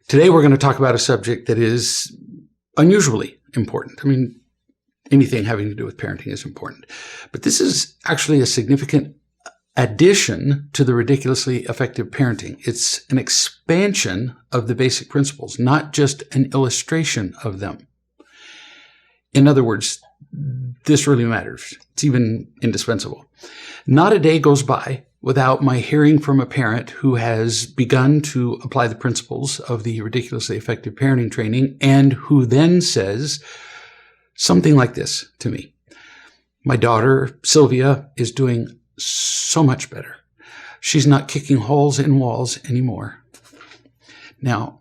Today we're going to talk about a subject that is unusually important. I mean, anything having to do with parenting is important. But this is actually a significant addition to the ridiculously effective parenting. It's an expansion of the basic principles, not just an illustration of them. In other words, this really matters. It's even indispensable. Not a day goes by without my hearing from a parent who has begun to apply the principles of the ridiculously effective parenting training and who then says something like this to me. My daughter, Sylvia, is doing so much better. She's not kicking holes in walls anymore. Now,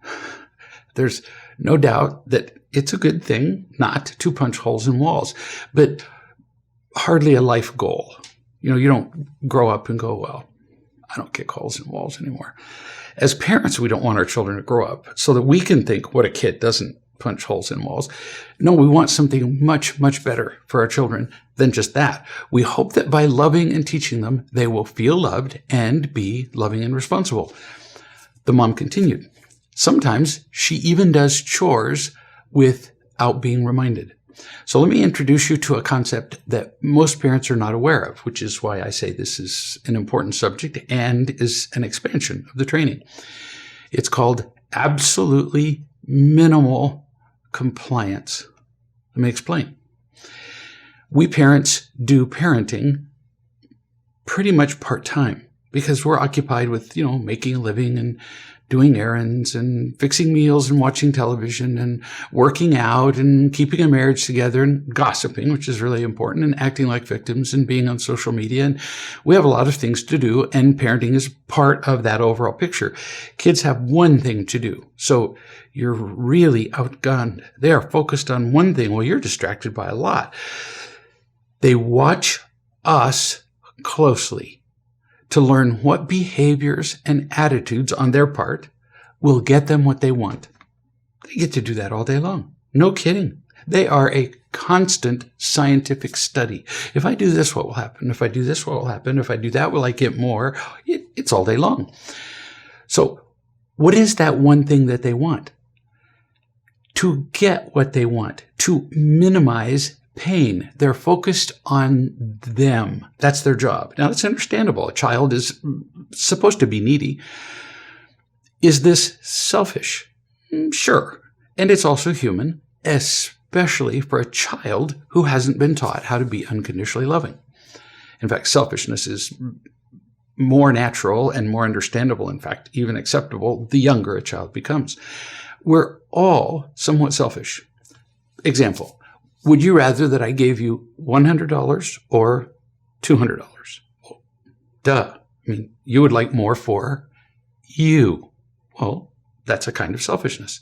there's no doubt that it's a good thing not to punch holes in walls, but hardly a life goal. You don't grow up and go, well, I don't kick holes in walls anymore. As parents, we don't want our children to grow up so that we can think what a kid doesn't punch holes in walls. No, we want something much, much better for our children than just that. We hope that by loving and teaching them, they will feel loved and be loving and responsible. The mom continued. Sometimes she even does chores without being reminded. So let me introduce you to a concept that most parents are not aware of, which is why I say this is an important subject and is an expansion of the training. It's called absolutely minimal compliance. Let me explain. We parents do parenting pretty much part-time because we're occupied with, making a living and doing errands and fixing meals and watching television and working out and keeping a marriage together and gossiping, which is really important, and acting like victims and being on social media. And we have a lot of things to do, and parenting is part of that overall picture. Kids have one thing to do. So you're really outgunned. They are focused on one thing. Well, you're distracted by a lot. They watch us closely to learn what behaviors and attitudes on their part will get them what they want. They get to do that all day long. No kidding. They are a constant scientific study. If I do this, what will happen? If I do this, what will happen? If I do that, will I get more? It's all day long. So what is that one thing that they want? To get what they want, to minimize pain. They're focused on them. That's their job. Now, that's understandable. A child is supposed to be needy. Is this selfish? Sure. And it's also human, especially for a child who hasn't been taught how to be unconditionally loving. In fact, selfishness is more natural and more understandable, in fact, even acceptable, the younger a child becomes. We're all somewhat selfish. Example. Would you rather that I gave you $100 or $200? Well, duh. I mean, you would like more for you. Well, that's a kind of selfishness.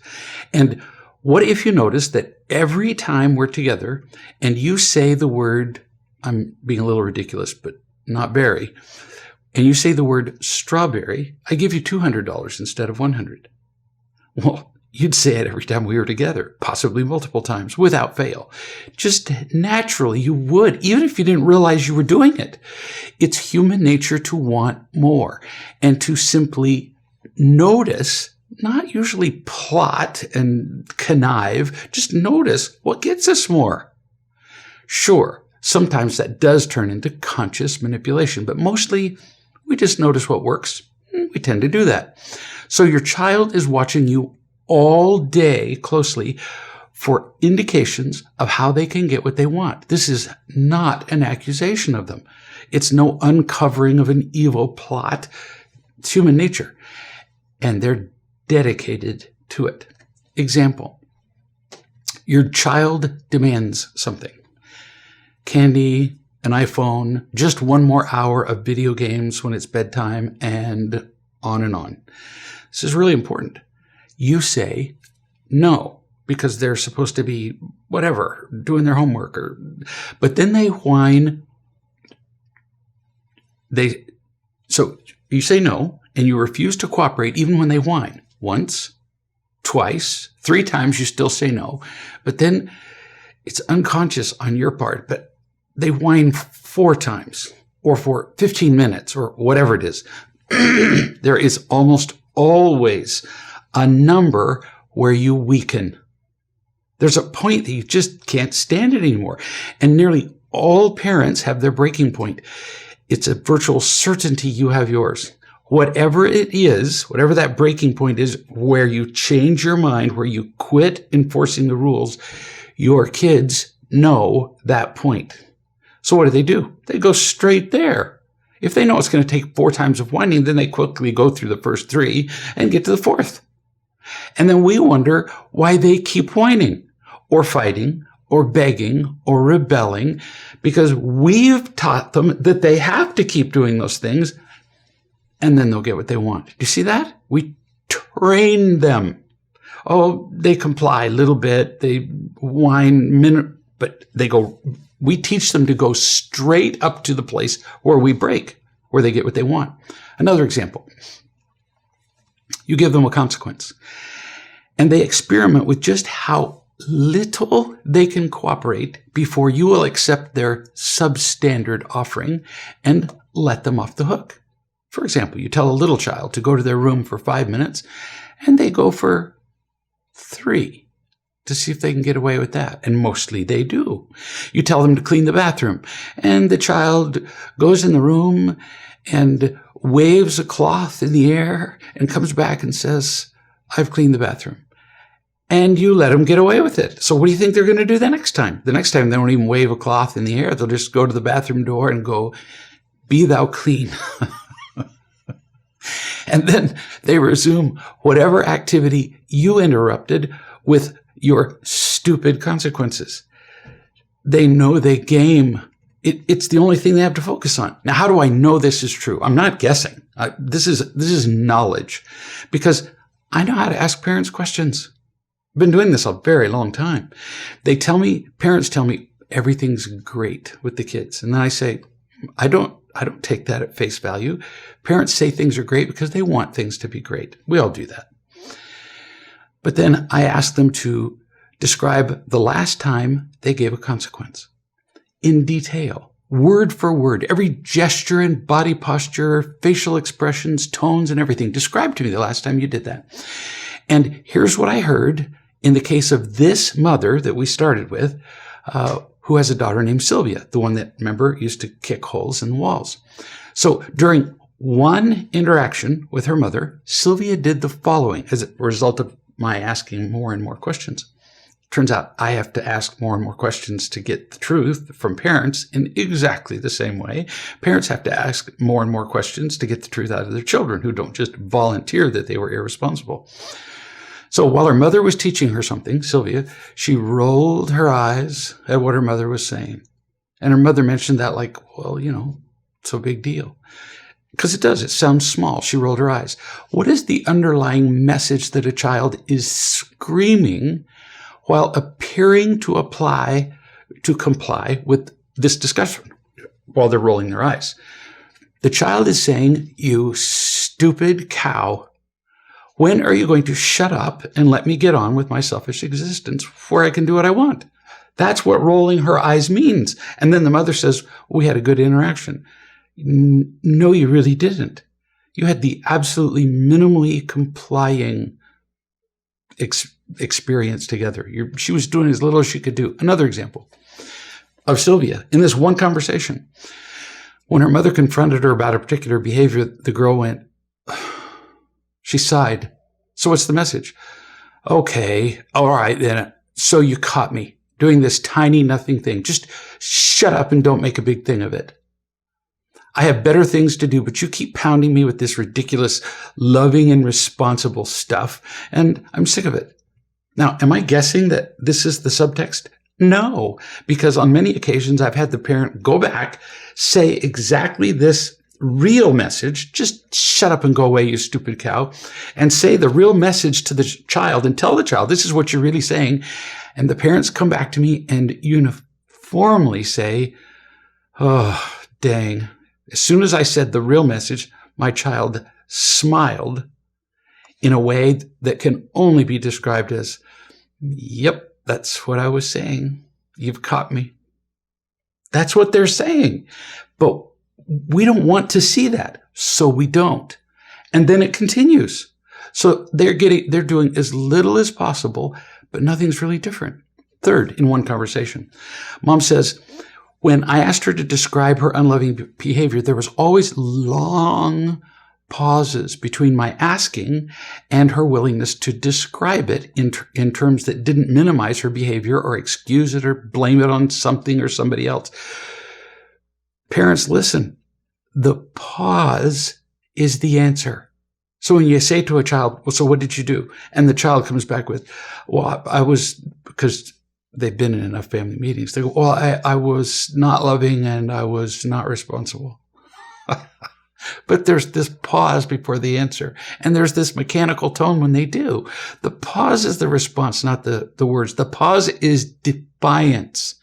And what if you notice that every time we're together and you say the word, I'm being a little ridiculous, but not very, and you say the word strawberry, I give you $200 instead of $100. Well, you'd say it every time we were together, possibly multiple times, without fail. Just naturally, you would, even if you didn't realize you were doing it. It's human nature to want more and to simply notice, not usually plot and connive, just notice what gets us more. Sure, sometimes that does turn into conscious manipulation, but mostly we just notice what works. We tend to do that. So your child is watching you all day closely for indications of how they can get what they want. This is not an accusation of them. It's no uncovering of an evil plot. It's human nature. And they're dedicated to it. Example, your child demands something. Candy, an iPhone, just one more hour of video games when it's bedtime, and on and on. This is really important. You say no, because they're supposed to be whatever, doing their homework, but then they whine. So you say no, and you refuse to cooperate even when they whine. Once, twice, 3 times you still say no, but then it's unconscious on your part, but they whine 4 times or for 15 minutes or whatever it is. There is almost always a number where you weaken. There's a point that you just can't stand it anymore. And nearly all parents have their breaking point. It's a virtual certainty you have yours. Whatever it is, whatever that breaking point is, where you change your mind, where you quit enforcing the rules, your kids know that point. So what do? They go straight there. If they know it's going to take 4 times of whining, then they quickly go through the first 3 and get to the 4th. And then we wonder why they keep whining or fighting or begging or rebelling, because we've taught them that they have to keep doing those things, and then they'll get what they want. Do you see that? We train them. Oh, they comply a little bit, they whine, but we teach them to go straight up to the place where we break, where they get what they want. Another example. You give them a consequence, and they experiment with just how little they can cooperate before you will accept their substandard offering and let them off the hook. For example, you tell a little child to go to their room for 5 minutes, and they go for 3 to see if they can get away with that. And mostly they do. You tell them to clean the bathroom, and the child goes in the room and waves a cloth in the air and comes back and says, "I've cleaned the bathroom." And you let them get away with it. So what do you think they're going to do the next time? The next time they won't even wave a cloth in the air. They'll just go to the bathroom door and go, "Be thou clean." And then they resume whatever activity you interrupted with your stupid consequences. They know the game. It's the only thing they have to focus on. Now, how do I know this is true? I'm not guessing. This is knowledge, because I know how to ask parents questions. I've been doing this a very long time. Parents tell me everything's great with the kids. And then I say, I don't take that at face value. Parents say things are great because they want things to be great. We all do that. But then I ask them to describe the last time they gave a consequence in detail, word for word, every gesture and body posture, facial expressions, tones, and everything. Describe to me the last time you did that. And here's what I heard in the case of this mother that we started with, who has a daughter named Sylvia, the one that, remember, used to kick holes in the walls. So during one interaction with her mother, Sylvia did the following as a result of my asking more and more questions. Turns out I have to ask more and more questions to get the truth from parents in exactly the same way. Parents have to ask more and more questions to get the truth out of their children, who don't just volunteer that they were irresponsible. So while her mother was teaching her something, Sylvia, she rolled her eyes at what her mother was saying. And her mother mentioned that like, well, it's a big deal. Because it does. It sounds small. She rolled her eyes. What is the underlying message that a child is screaming while appearing to comply with this discussion while they're rolling their eyes? The child is saying, "You stupid cow. When are you going to shut up and let me get on with my selfish existence where I can do what I want?" That's what rolling her eyes means. And then the mother says, "We had a good interaction." No, you really didn't. You had the absolutely minimally complying experience together. She was doing as little as she could do. Another example of Sylvia in this one conversation. When her mother confronted her about a particular behavior, the girl went, she sighed. "So what's the message?" "Okay, all right then. So you caught me doing this tiny nothing thing. Just shut up and don't make a big thing of it. I have better things to do, but you keep pounding me with this ridiculous loving and responsible stuff, and I'm sick of it." Now, am I guessing that this is the subtext? No, because on many occasions I've had the parent go back, say exactly this real message, "Just shut up and go away, you stupid cow," and say the real message to the child and tell the child, "This is what you're really saying." And the parents come back to me and uniformly say, "Oh, dang." As soon as I said the real message, my child smiled in a way that can only be described as, "Yep, that's what I was saying. You've caught me." That's what they're saying. But we don't want to see that, so we don't. And then it continues. So they're doing as little as possible, but nothing's really different. Third, in one conversation, mom says, when I asked her to describe her unloving behavior, there was always long pauses between my asking and her willingness to describe it in terms that didn't minimize her behavior or excuse it or blame it on something or somebody else. Parents, listen. The pause is the answer. So when you say to a child, well, so what did you do? And the child comes back with, well, I was, because they've been in enough family meetings. They go, well, I was not loving and I was not responsible. But there's this pause before the answer. And there's this mechanical tone when they do. The pause is the response, not the words. The pause is defiance.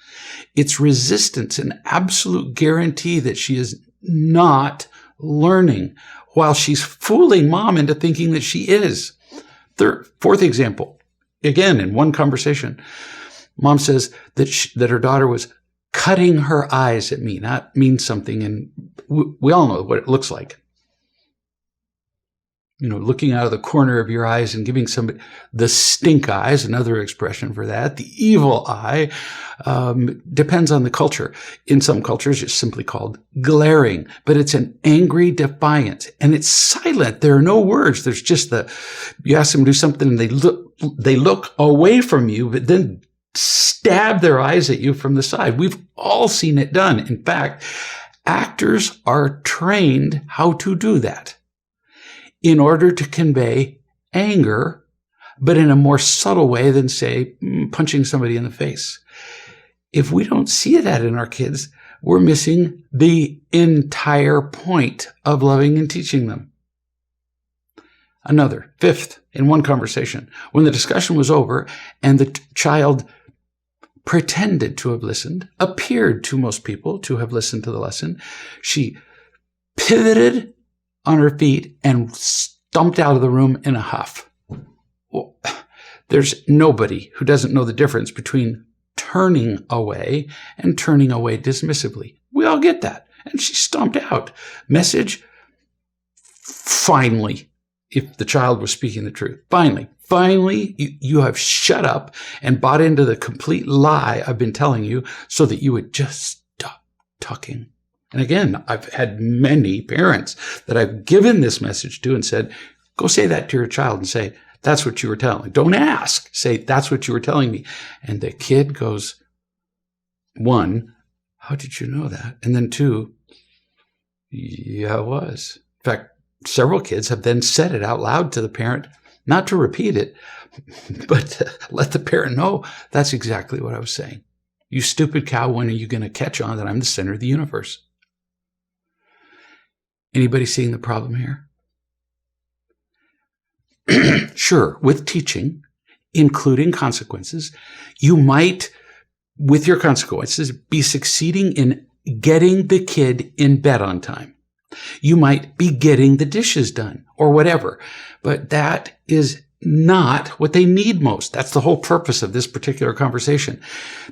It's resistance, an absolute guarantee that she is not learning while she's fooling mom into thinking that she is. Fourth example, again, in one conversation, mom says that her daughter was cutting her eyes at me. That means something, and we all know what it looks like. You know, looking out of the corner of your eyes and giving somebody the stink eyes, another expression for that. The evil eye depends on the culture. In some cultures, it's simply called glaring, but it's an angry defiance, and it's silent. There are no words. There's just you ask them to do something, and they look away from you, but then stab their eyes at you from the side. We've all seen it done. In fact, actors are trained how to do that in order to convey anger, but in a more subtle way than, say, punching somebody in the face. If we don't see that in our kids, we're missing the entire point of loving and teaching them. Fifth, in one conversation, when the discussion was over and the child pretended to have listened, appeared to most people to have listened to the lesson, she pivoted on her feet and stomped out of the room in a huff. Well, there's nobody who doesn't know the difference between turning away and turning away dismissively. We all get that. And she stomped out. Message, finally, if the child was speaking the truth. Finally, you have shut up and bought into the complete lie I've been telling you so that you would just stop talking. And again, I've had many parents that I've given this message to and said, go say that to your child and say, that's what you were telling me. Don't ask. Say, that's what you were telling me. And the kid goes, 1, how did you know that? And then 2, yeah, it was. In fact, several kids have then said it out loud to the parent, not to repeat it, but to let the parent know that's exactly what I was saying. You stupid cow, when are you going to catch on that I'm the center of the universe? Anybody seeing the problem here? Sure, with teaching, including consequences, you might, with your consequences, be succeeding in getting the kid in bed on time. You might be getting the dishes done or whatever, but that is not what they need most. That's the whole purpose of this particular conversation.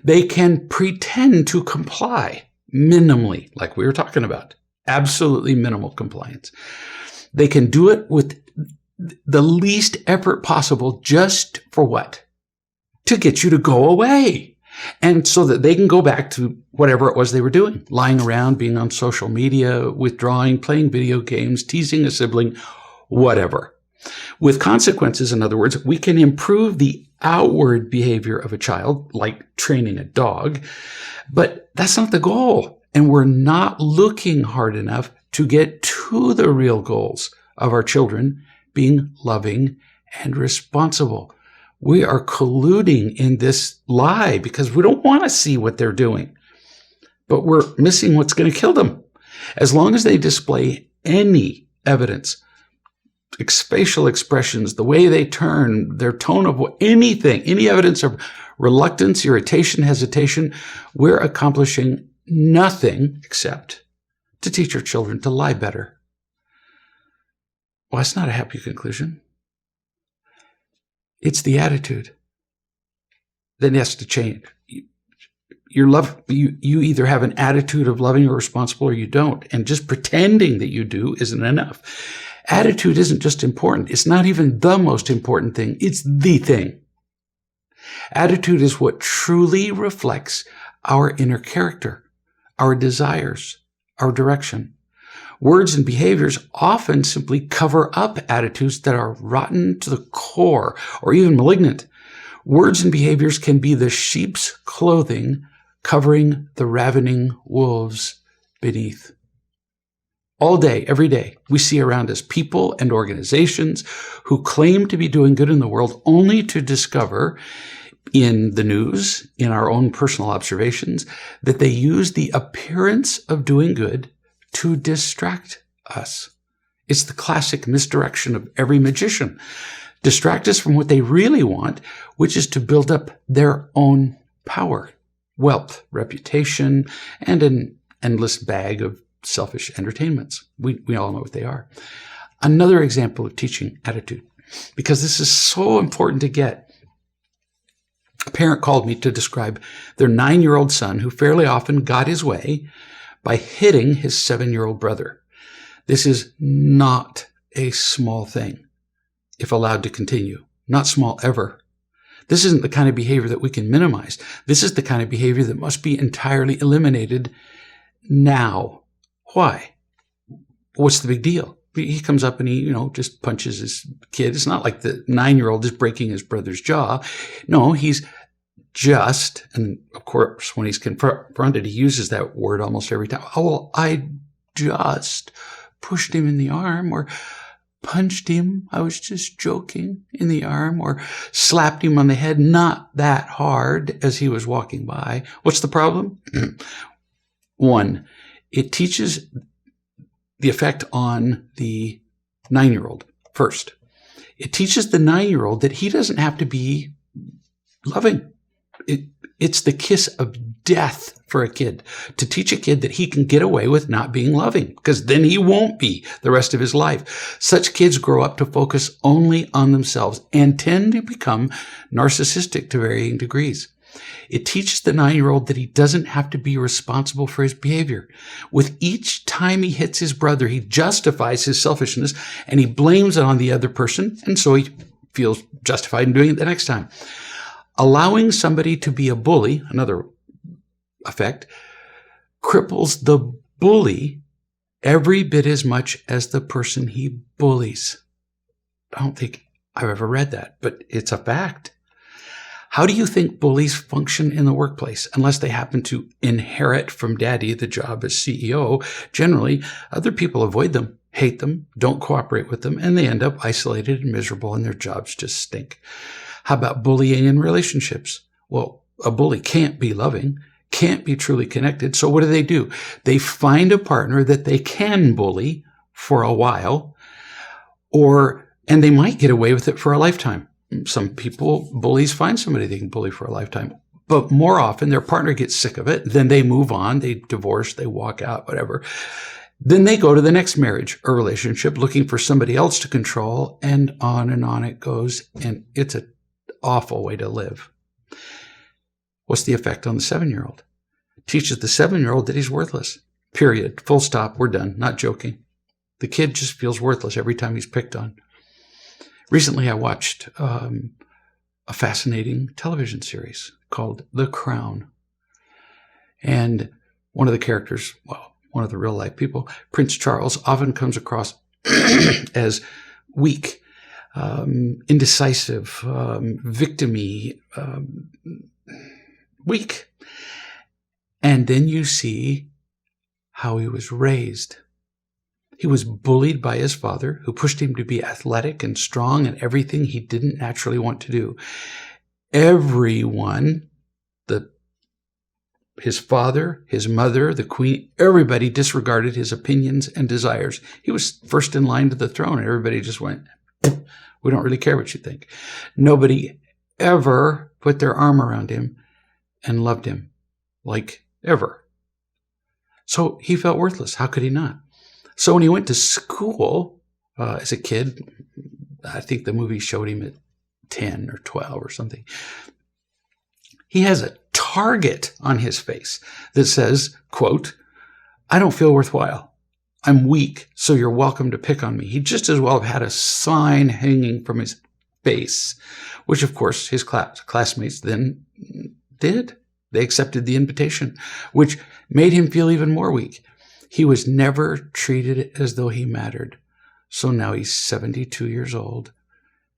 They can pretend to comply minimally, like we were talking about. Absolutely minimal compliance. They can do it with the least effort possible, just for what? To get you to go away. And so that they can go back to whatever it was they were doing, lying around, being on social media, withdrawing, playing video games, teasing a sibling, whatever. With consequences, in other words, we can improve the outward behavior of a child, like training a dog, but that's not the goal. And we're not looking hard enough to get to the real goals of our children being loving and responsible. We are colluding in this lie because we don't want to see what they're doing, but we're missing what's going to kill them. As long as they display any evidence, facial expressions, the way they turn, their tone of anything, any evidence of reluctance, irritation, hesitation, we're accomplishing nothing except to teach our children to lie better. Well, that's not a happy conclusion. It's the attitude that has to change. You either have an attitude of loving or responsible or you don't. And just pretending that you do isn't enough. Attitude isn't just important. It's not even the most important thing. It's the thing. Attitude is what truly reflects our inner character, our desires, our direction. Words and behaviors often simply cover up attitudes that are rotten to the core or even malignant. Words and behaviors can be the sheep's clothing covering the ravening wolves beneath. All day, every day, we see around us people and organizations who claim to be doing good in the world only to discover in the news, in our own personal observations, that they use the appearance of doing good to distract us. It's the classic misdirection of every magician. Distract us from what they really want, which is to build up their own power, wealth, reputation, and an endless bag of selfish entertainments. We all know what they are. Another example of teaching attitude, because this is so important to get. A parent called me to describe their 9-year-old son who fairly often got his way by hitting his 7-year-old brother. This is not a small thing, if allowed to continue. Not small ever. This isn't the kind of behavior that we can minimize. This is the kind of behavior that must be entirely eliminated now. Why? What's the big deal? He comes up and he, just punches his kid. It's not like the 9-year-old is breaking his brother's jaw. No, he's just, and of course, when he's confronted, he uses that word almost every time. Oh, well, I just pushed him in the arm, or punched him. I was just joking, in the arm, or slapped him on the head, not that hard, as he was walking by. What's the problem? 1, it teaches the effect on the 9-year-old. First, it teaches the 9-year-old that he doesn't have to be loving. It's the kiss of death for a kid to teach a kid that he can get away with not being loving, because then he won't be the rest of his life. Such kids grow up to focus only on themselves and tend to become narcissistic to varying degrees. It teaches the 9-year-old that he doesn't have to be responsible for his behavior. With each time he hits his brother, he justifies his selfishness and he blames it on the other person, and so he feels justified in doing it the next time. Allowing somebody to be a bully, another effect, cripples the bully every bit as much as the person he bullies. I don't think I've ever read that, but it's a fact. How do you think bullies function in the workplace? Unless they happen to inherit from daddy the job as CEO, generally, other people avoid them, hate them, don't cooperate with them, and they end up isolated and miserable, and their jobs just stink. How about bullying in relationships? Well, a bully can't be loving, can't be truly connected, so what do? They find a partner that they can bully for a while, and they might get away with it for a lifetime. Some bullies find somebody they can bully for a lifetime. But more often, their partner gets sick of it. Then they move on. They divorce. They walk out, whatever. Then they go to the next marriage or relationship looking for somebody else to control. And on it goes. And it's an awful way to live. What's the effect on the 7-year-old? Teaches the 7-year-old that he's worthless. Period. Full stop. We're done. Not joking. The kid just feels worthless every time he's picked on. Recently, I watched a fascinating television series called The Crown. And one of the characters, one of the real-life people, Prince Charles, often comes across as weak, indecisive, victim-y, weak. And then you see how he was raised. He was bullied by his father, who pushed him to be athletic and strong and everything he didn't naturally want to do. Everyone, his father, his mother, the queen, everybody disregarded his opinions and desires. He was first in line to the throne, and everybody just went, we don't really care what you think. Nobody ever put their arm around him and loved him, like ever. So he felt worthless. How could he not? So when he went to school as a kid, I think the movie showed him at 10 or 12 or something, he has a target on his face that says, quote, I don't feel worthwhile. I'm weak, so you're welcome to pick on me. He'd just as well have had a sign hanging from his face, which, of course, his classmates then did. They accepted the invitation, which made him feel even more weak. He was never treated as though he mattered. So now he's 72 years old,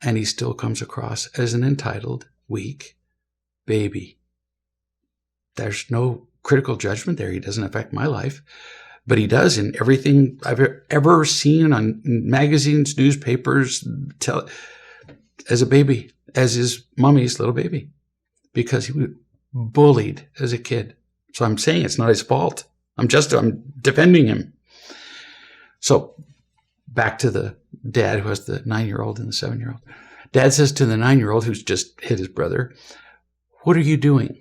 and he still comes across as an entitled, weak baby. There's no critical judgment there. He doesn't affect my life, but he does in everything I've ever seen on magazines, newspapers, as a baby, as his mommy's little baby, because he was bullied as a kid. So I'm saying it's not his fault. I'm defending him. So back to the dad who has the 9-year-old and the 7-year-old. Dad says to the 9-year-old who's just hit his brother, "What are you doing?"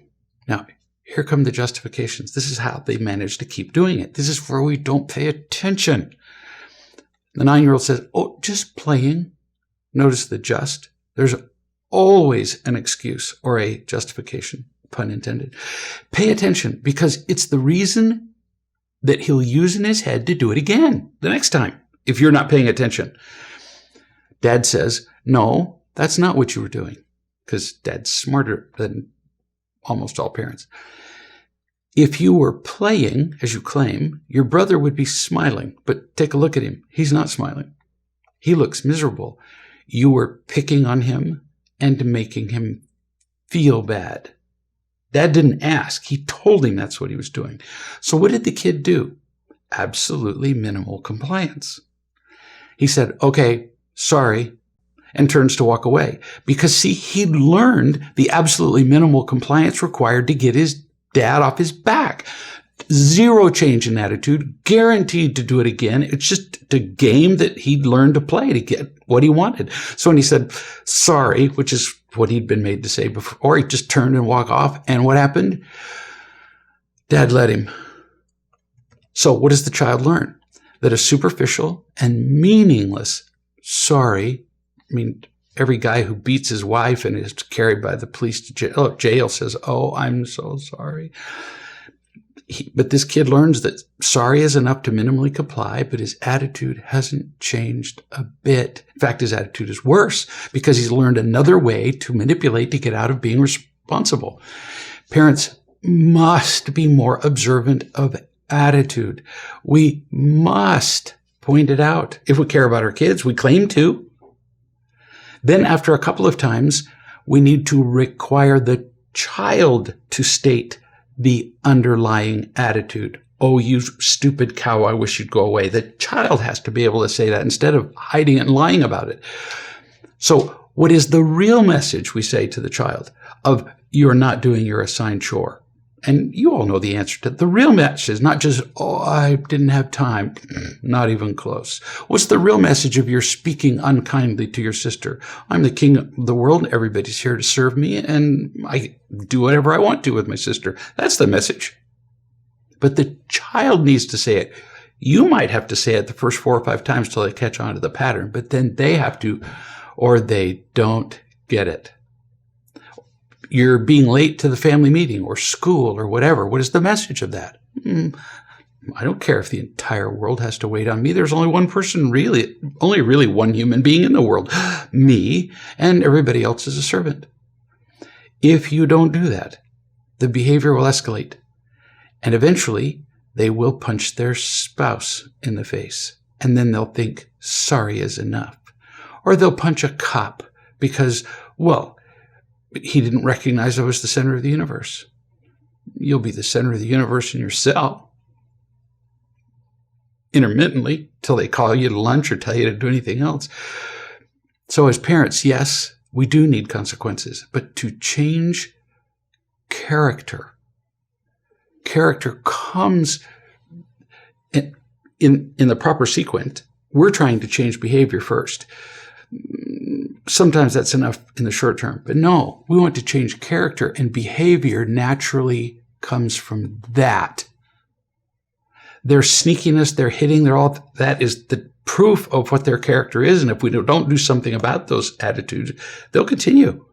Now, here come the justifications. This is how they manage to keep doing it. This is where we don't pay attention. The 9-year-old says, "Oh, just playing." Notice the just. There's always an excuse or a justification, pun intended. Pay attention, because it's the reason that he'll use in his head to do it again the next time, if you're not paying attention. Dad says, "No, that's not what you were doing," because Dad's smarter than almost all parents. "If you were playing, as you claim, your brother would be smiling, but take a look at him. He's not smiling. He looks miserable. You were picking on him and making him feel bad." Dad didn't ask. He told him that's what he was doing. So what did the kid do? Absolutely minimal compliance. He said, "Okay, sorry," and turns to walk away. Because, see, he'd learned the absolutely minimal compliance required to get his dad off his back. Zero change in attitude, guaranteed to do it again. It's just a game that he'd learned to play to get what he wanted. So when he said sorry, which is what he'd been made to say before, he just turned and walked off. And what happened? Dad let him. So what does the child learn? That a superficial and meaningless sorry, every guy who beats his wife and is carried by the police to jail says, "Oh, I'm so sorry." But this kid learns that sorry is enough to minimally comply, but his attitude hasn't changed a bit. In fact, his attitude is worse because he's learned another way to manipulate to get out of being responsible. Parents must be more observant of attitude. We must point it out. If we care about our kids, we claim to. Then after a couple of times, we need to require the child to state the underlying attitude. "Oh, you stupid cow, I wish you'd go away." The child has to be able to say that instead of hiding it and lying about it. So what is the real message we say to the child of "you're not doing your assigned chore"? And you all know the answer to the real message is not just, "Oh, I didn't have time." Not even close. What's the real message of "you're speaking unkindly to your sister"? "I'm the king of the world. Everybody's here to serve me, and I do whatever I want to with my sister." That's the message. But the child needs to say it. You might have to say it the first 4 or 5 times till they catch on to the pattern, but then they have to, or they don't get it. You're being late to the family meeting or school or whatever. What is the message of that? I don't care if the entire world has to wait on me. There's only one person only really one human being in the world, me, and everybody else is a servant. If you don't do that, the behavior will escalate. And eventually, they will punch their spouse in the face. And then they'll think sorry is enough. Or they'll punch a cop because, well, he didn't recognize I was the center of the universe. You'll be the center of the universe in your cell. Intermittently, till they call you to lunch or tell you to do anything else. So as parents, yes, we do need consequences. But to change character comes in the proper sequence. We're trying to change behavior first. Sometimes that's enough in the short term, but no, we want to change character, and behavior naturally comes from that. Their sneakiness, their hitting, that is the proof of what their character is. And if we don't do something about those attitudes, they'll continue.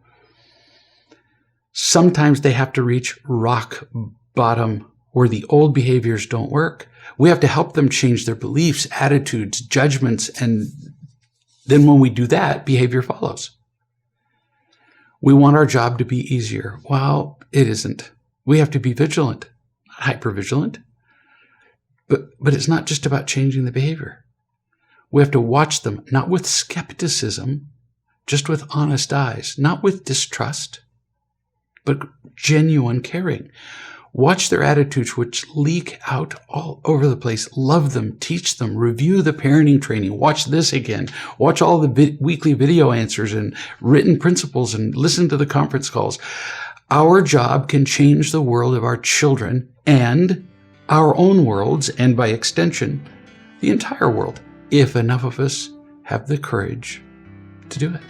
Sometimes they have to reach rock bottom where the old behaviors don't work, We have to help them change their beliefs, attitudes, judgments, and then when we do that, behavior follows. We want our job to be easier. Well, it isn't. We have to be vigilant, not hypervigilant. But it's not just about changing the behavior. We have to watch them, not with skepticism, just with honest eyes, not with distrust, but genuine caring. Watch their attitudes, which leak out all over the place. Love them, teach them, review the parenting training. Watch this again. Watch all the weekly video answers and written principles and listen to the conference calls. Our job can change the world of our children and our own worlds, and by extension, the entire world, if enough of us have the courage to do it.